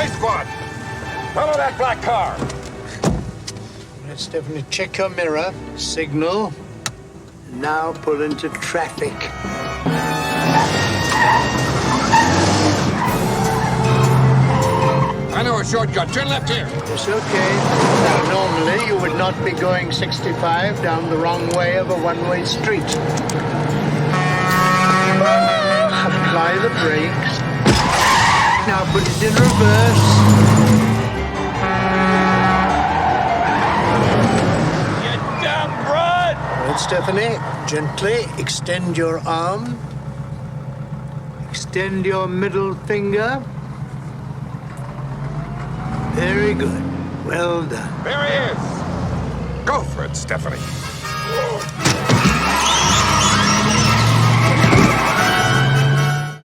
Race squad! Follow that black car! Let's definitely check your mirror. Signal. Now pull into traffic. I know a shortcut. Turn left here. It's okay. Now, normally you would not be going 65 down the wrong way of a one-way street. Apply the brakes. Now put it in reverse. You dumb broad! All right, Stephanie. Gently extend your arm. Extend your middle finger. Very good. Well done. There he is. Go for it, Stephanie.